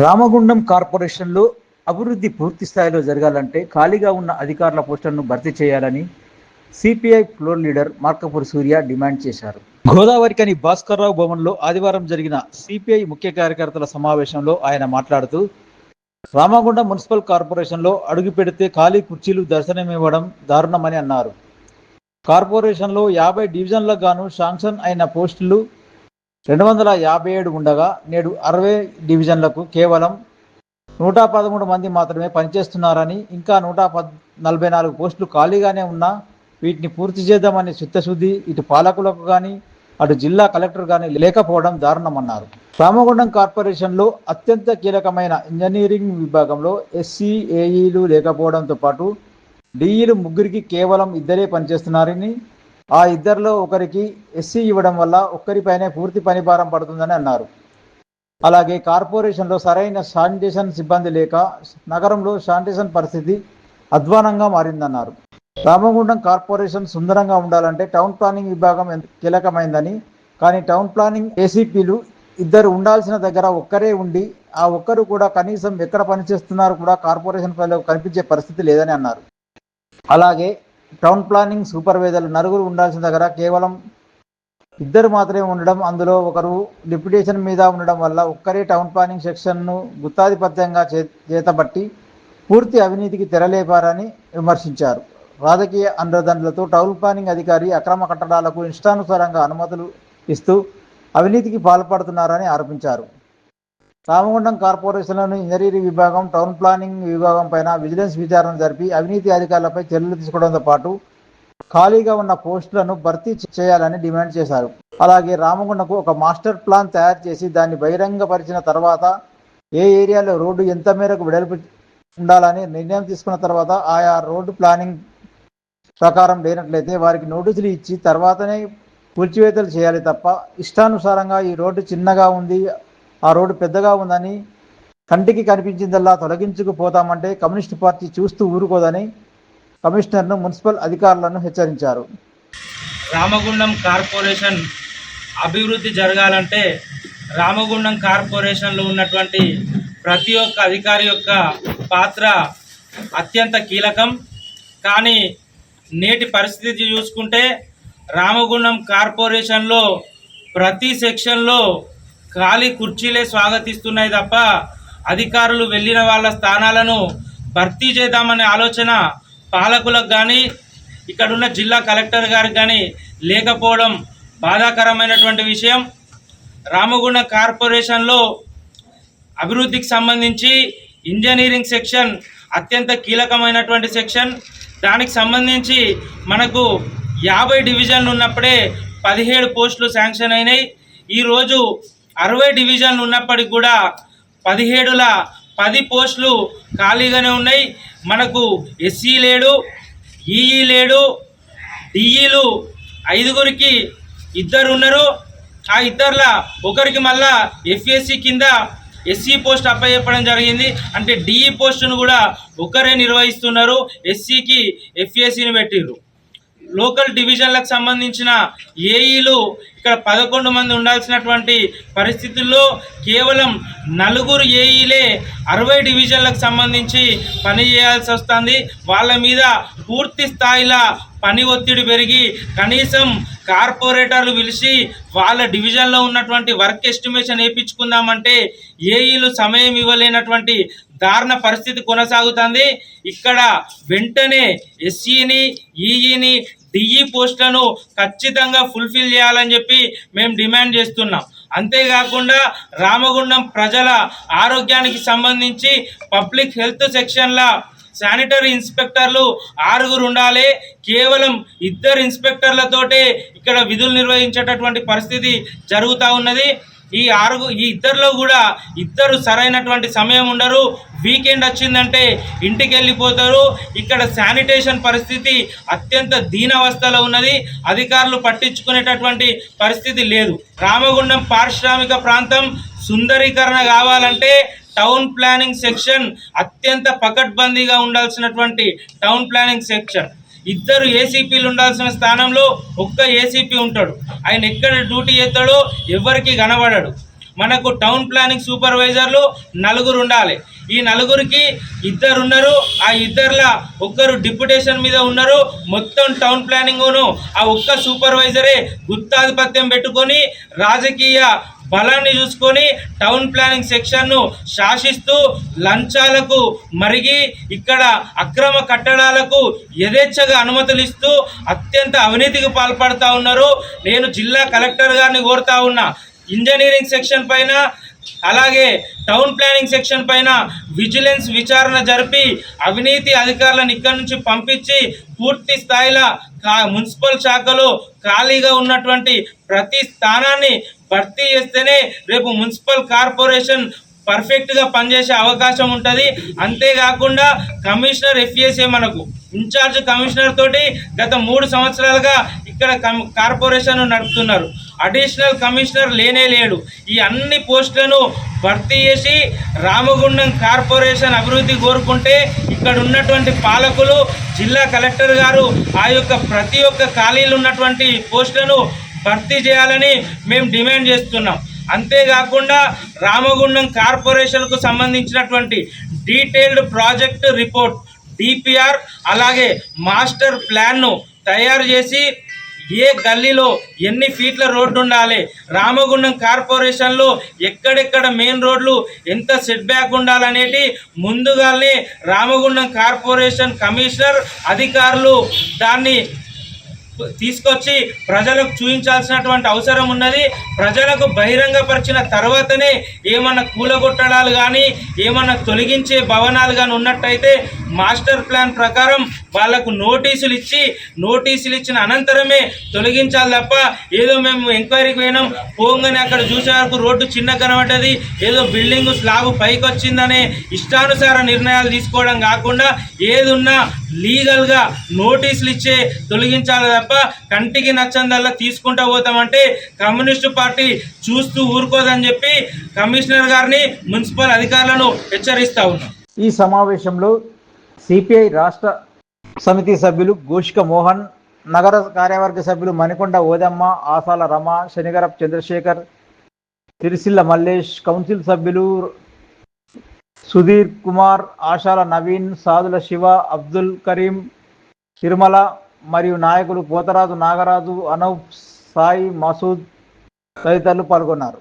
రామగుండం కార్పొరేషన్లో అభివృద్ధి పూర్తి స్థాయిలో జరగాలంటే ఖాళీగా ఉన్న అధికారుల పోస్టులను భర్తీ చేయాలని సిపిఐ ఫ్లోర్ లీడర్ మార్కపూరి సూర్య డిమాండ్ చేశారు. గోదావరికని భాస్కర్రావు భవన్లో ఆదివారం జరిగిన సిపిఐ ముఖ్య కార్యకర్తల సమావేశంలో ఆయన మాట్లాడుతూ, రామగుండం మున్సిపల్ కార్పొరేషన్లో అడుగు పెడితే ఖాళీ కుర్చీలు దర్శనమివ్వడం దారుణమని అన్నారు. కార్పొరేషన్లో 50 డివిజన్లకు గాను శాంక్షన్ అయిన పోస్టులు 257 ఉండగా నేడు 60 డివిజన్లకు కేవలం 113 మంది మాత్రమే పనిచేస్తున్నారని, ఇంకా 144 పోస్టులు ఖాళీగానే ఉన్నా వీటిని పూర్తి చేద్దామని చిత్తశుద్ధి ఇటు పాలకులకు కానీ అటు జిల్లా కలెక్టర్ కానీ లేకపోవడం దారుణమన్నారు. రామగుండం కార్పొరేషన్లో అత్యంత కీలకమైన ఇంజనీరింగ్ విభాగంలో ఎస్సీ ఏఈలు లేకపోవడంతో పాటు డిఈలు ముగ్గురికి కేవలం 2 పనిచేస్తున్నారని, ఆ 2లో ఒకరికి ఎస్సీ ఇవ్వడం వల్ల ఒక్కరిపైనే పూర్తి పని భారం పడుతుందని అన్నారు. అలాగే కార్పొరేషన్లో సరైన శానిటేషన్ సిబ్బంది లేక నగరంలో శానిటేషన్ పరిస్థితి అధ్వానంగా మారిందన్నారు. రామగుండం కార్పొరేషన్ సుందరంగా ఉండాలంటే టౌన్ ప్లానింగ్ విభాగం కీలకమైందని, కానీ టౌన్ ప్లానింగ్ ఏసీపీలు 2 ఉండాల్సిన దగ్గర ఒక్కరే ఉండి ఆ ఒక్కరు కూడా కనీసం ఎక్కడ పనిచేస్తున్నారు కూడా కార్పొరేషన్ పనిలో కనిపించే పరిస్థితి లేదని అన్నారు. అలాగే టౌన్ ప్లానింగ్ సూపర్వైజర్లు 4 ఉండాల్సిన దగ్గర కేవలం 2 మాత్రమే ఉండడం, అందులో ఒకరు డిప్యుటేషన్ మీద ఉండడం వల్ల ఒక్కరే టౌన్ ప్లానింగ్ సెక్షన్ను గుత్తాధిపత్యంగా చేతబట్టి పూర్తి అవినీతికి తెరలేపారని విమర్శించారు. రాజకీయ అండదండలతో టౌన్ ప్లానింగ్ అధికారి అక్రమ కట్టడాలకు ఇష్టానుసారంగా అనుమతులు ఇస్తూ అవినీతికి పాల్పడుతున్నారని ఆరోపించారు. రామగుండం కార్పొరేషన్లోని ఇంజనీరింగ్ విభాగం, టౌన్ ప్లానింగ్ విభాగం పైన విజిలెన్స్ విచారణ జరిపి అవినీతి అధికారులపై చర్యలు తీసుకోవడంతో పాటు ఖాళీగా ఉన్న పోస్టులను భర్తీ చేయాలని డిమాండ్ చేశారు. అలాగే రామగుండంకు ఒక మాస్టర్ ప్లాన్ తయారు చేసి దాన్ని బహిరంగపరిచిన తర్వాత ఏ ఏరియాలో రోడ్డు ఎంత మేరకు వెడల్పు ఉండాలని నిర్ణయం తీసుకున్న తర్వాత ఆయా రోడ్డు ప్లానింగ్ ప్రకారం లేనట్లయితే వారికి నోటీసులు ఇచ్చి తర్వాతనే కూల్చివేతలు చేయాలి తప్ప ఇష్టానుసారంగా ఈ రోడ్డు చిన్నగా ఉంది, ఆ రోడ్డు పెద్దగా ఉందని కంటికి కనిపించిందల్లా తొలగించుకుపోతామంటే కమ్యూనిస్టు పార్టీ చూస్తూ ఊరుకోదని కమిషనర్ను, మున్సిపల్ అధికారులను హెచ్చరించారు. రామగుండం కార్పొరేషన్ అభివృద్ధి జరగాలంటే రామగుండం కార్పొరేషన్లో ఉన్నటువంటి ప్రతి ఒక్క అధికారి యొక్క పాత్ర అత్యంత కీలకం. కానీ నేటి పరిస్థితి చూసుకుంటే రామగుండం కార్పొరేషన్లో ప్రతి సెక్షన్లో ఖాళీ కుర్చీలే స్వాగతిస్తున్నాయి తప్ప అధికారులు వెళ్ళిన వాళ్ళ స్థానాలను భర్తీ చేద్దామనే ఆలోచన పాలకులకు కానీ ఇక్కడున్న జిల్లా కలెక్టర్ గారికి కానీ లేకపోవడం బాధాకరమైనటువంటి విషయం. రామగుండం కార్పొరేషన్లో అభివృద్ధికి సంబంధించి ఇంజనీరింగ్ సెక్షన్ అత్యంత కీలకమైనటువంటి సెక్షన్. దానికి సంబంధించి మనకు 50 డివిజన్లు ఉన్నప్పుడే 17 పోస్టులు శాంక్షన్ అయినాయి. ఈరోజు 60 డివిజన్లు ఉన్నప్పటికి కూడా 17ల 10 పోస్టులు ఖాళీగానే ఉన్నాయి. మనకు ఎస్సీ లేడు, ఈఈ లేడు, డిఈలు 5గురికి 2 ఉన్నారు. ఆ 2ల ఒకరికి మళ్ళా ఎఫ్ఎస్సి కింద ఎస్సీ పోస్ట్ అప్లై చెప్పడం జరిగింది. అంటే డిఈ పోస్టును కూడా ఒకరే నిర్వహిస్తున్నారు. ఎస్సీకి ఎఫ్ఎస్సిని పెట్టిర్రు. లోకల్ డివిజన్లకు సంబంధించిన ఏఈలు ఇక్కడ 11 మంది ఉండాల్సినటువంటి పరిస్థితుల్లో కేవలం 4 ఏఈలే 60 డివిజన్లకు సంబంధించి పని చేయాల్సి వస్తుంది. వాళ్ళ మీద పూర్తి స్థాయిలో పని ఒత్తిడి పెరిగి కనీసం కార్పొరేటర్లు పిలిచి వాళ్ళ డివిజన్లో ఉన్నటువంటి వర్క్ ఎస్టిమేషన్ వేయించుకుందామంటే ఏఈలు సమయం ఇవ్వలేనటువంటి దారుణ పరిస్థితి కొనసాగుతుంది. ఇక్కడ వెంటనే ఎస్సీని, ఈఈని, డిఈ పోస్టులను ఖచ్చితంగా ఫుల్ఫిల్ చేయాలని చెప్పి మేము డిమాండ్ చేస్తున్నాం. అంతేకాకుండా రామగుండం ప్రజల ఆరోగ్యానికి సంబంధించి పబ్లిక్ హెల్త్ సెక్షన్ల శానిటరీ ఇన్స్పెక్టర్లు 6 ఉండాలి. కేవలం 2 ఇన్స్పెక్టర్లతోటే ఇక్కడ విధులు నిర్వహించేటటువంటి పరిస్థితి జరుగుతూ ఉన్నది. ఈ 2లో కూడా 2 సరైనటువంటి సమయం ఉండరు. వీకెండ్ వచ్చిందంటే ఇంటికి వెళ్ళిపోతారు. ఇక్కడ శానిటేషన్ పరిస్థితి అత్యంత దీనావస్థలో ఉన్నది. అధికారులు పట్టించుకునేటటువంటి పరిస్థితి లేదు. రామగుండం పారిశ్రామిక ప్రాంతం సుందరీకరణ కావాలంటే టౌన్ ప్లానింగ్ సెక్షన్ అత్యంత పకడ్బందీగా ఉండాల్సినటువంటి టౌన్ ప్లానింగ్ సెక్షన్. 2 ఏసీపీలు ఉండాల్సిన స్థానంలో ఒక్క ఏసీపీ ఉంటాడు. ఆయన ఎక్కడ డ్యూటీ చేస్తాడో ఎవరికి కనబడడు. మనకు టౌన్ ప్లానింగ్ సూపర్వైజర్లు 4 ఉండాలి. ఈ 4కి 2 ఉన్నారు. ఆ 2లా ఒక్కరు డిప్యుటేషన్ మీద ఉన్నారు. మొత్తం టౌన్ ప్లానింగ్ను ఆ ఒక్క సూపర్వైజరే గుత్తాధిపత్యం పెట్టుకొని రాజకీయ బలాన్ని చూసుకొని టౌన్ ప్లానింగ్ సెక్షన్ను శాసిస్తూ లంచాలకు మరిగి ఇక్కడ అక్రమ కట్టడాలకు యథేచ్ఛగా అనుమతులు ఇస్తూ అత్యంత అవినీతికి పాల్పడుతూ ఉన్నారు. నేను జిల్లా కలెక్టర్ గారిని కోరుతా ఉన్నా, ఇంజనీరింగ్ సెక్షన్ పైన అలాగే టౌన్ ప్లానింగ్ సెక్షన్ పైన విజిలెన్స్ విచారణ జరిపి అవినీతి అధికారులను ఇక్కడి నుంచి పంపించి పూర్తి స్థాయిలో మున్సిపల్ శాఖలో ఖాళీగా ఉన్నటువంటి ప్రతి స్థానాన్ని భర్తీ చేస్తేనే రేపు మున్సిపల్ కార్పొరేషన్ పర్ఫెక్ట్గా పనిచేసే అవకాశం ఉంటుంది. అంతేకాకుండా కమిషనర్ ఎఫ్ఏసీ మనకు ఇన్ఛార్జ్ కమిషనర్ తోటి గత 3 సంవత్సరాలుగా ఇక్కడ కార్పొరేషన్ నడుపుతున్నారు. అడిషనల్ కమిషనర్ లేడు. ఈ అన్ని పోస్టులను భర్తీ చేసి రామగుండం కార్పొరేషన్ అభివృద్ధి కోరుకుంటే ఇక్కడ ఉన్నటువంటి పాలకులు జిల్లా కలెక్టర్ గారు ఆ యొక్క ప్రతి ఒక్క ఖాళీలు ఉన్నటువంటి పోస్టులను భర్తీ చేయాలని మేము డిమాండ్ చేస్తున్నాం. అంతేకాకుండా రామగుండం కార్పొరేషన్కు సంబంధించినటువంటి డీటెయిల్డ్ ప్రాజెక్ట్ రిపోర్ట్ డిపిఆర్ అలాగే మాస్టర్ ప్లాన్ను తయారు చేసి ఏ గల్లీలో ఎన్ని ఫీట్ల రోడ్డు ఉండాలి, రామగుండం కార్పొరేషన్లో ఎక్కడెక్కడ మెయిన్ రోడ్లు ఎంత సెట్ బ్యాక్ ఉండాలనేటి ముందుగానే రామగుండం కార్పొరేషన్ కమిషనర్ అధికారులు దాన్ని తీసుకొచ్చి ప్రజలకు చూపించాల్సినటువంటి అవసరం ఉన్నది. ప్రజలకు బహిరంగపరిచిన తర్వాతనే ఏమన్నా కూలగొట్టడాలు కానీ ఏమన్నా తొలగించే భవనాలు కానీ ఉన్నట్టయితే మాస్టర్ ప్లాన్ ప్రకారం వాళ్లకు నోటీసులు ఇచ్చిన అనంతరమే తొలగించాలి తప్ప ఏదో మేము ఎంక్వైరీకి పోయినాం పోగానే అక్కడ చూసే వరకు రోడ్డు చిన్న కనబడ్డది ఏదో బిల్డింగ్ స్లాబ్ పైకి వచ్చిందనే ఇష్టానుసార నిర్ణయాలు తీసుకోవడం కాకుండా ఏదున్నా లీగల్గా నోటీసులు ఇచ్చే తొలగించాలి తప్ప కంటికి నచ్చందల్లా తీసుకుంటూ పోతామంటే కమ్యూనిస్టు పార్టీ చూస్తూ ఊరుకోదని చెప్పి కమిషనర్ గారిని మున్సిపల్ అధికారులను హెచ్చరిస్తా ఉన్నాం. ఈ సమావేశంలో సిపిఐ రాష్ట్ర సమితి సభ్యులు గోషిక మోహన్, నగర కార్యవర్గ సభ్యులు మణికొండ ఓదమ్మ, ఆసాల రమ, శనిగరప్ చంద్రశేఖర్, తిరుసిల్ల మల్లేష్, కౌన్సిల్ సభ్యులు సుధీర్ కుమార్, ఆశాల నవీన్, సాదుల శివ, అబ్దుల్ కరీం, తిరుమల మరియు నాయకులు పోతరాజు నాగరాజు, అనూప్, సాయి, మసూద్ తదితరులు పాల్గొన్నారు.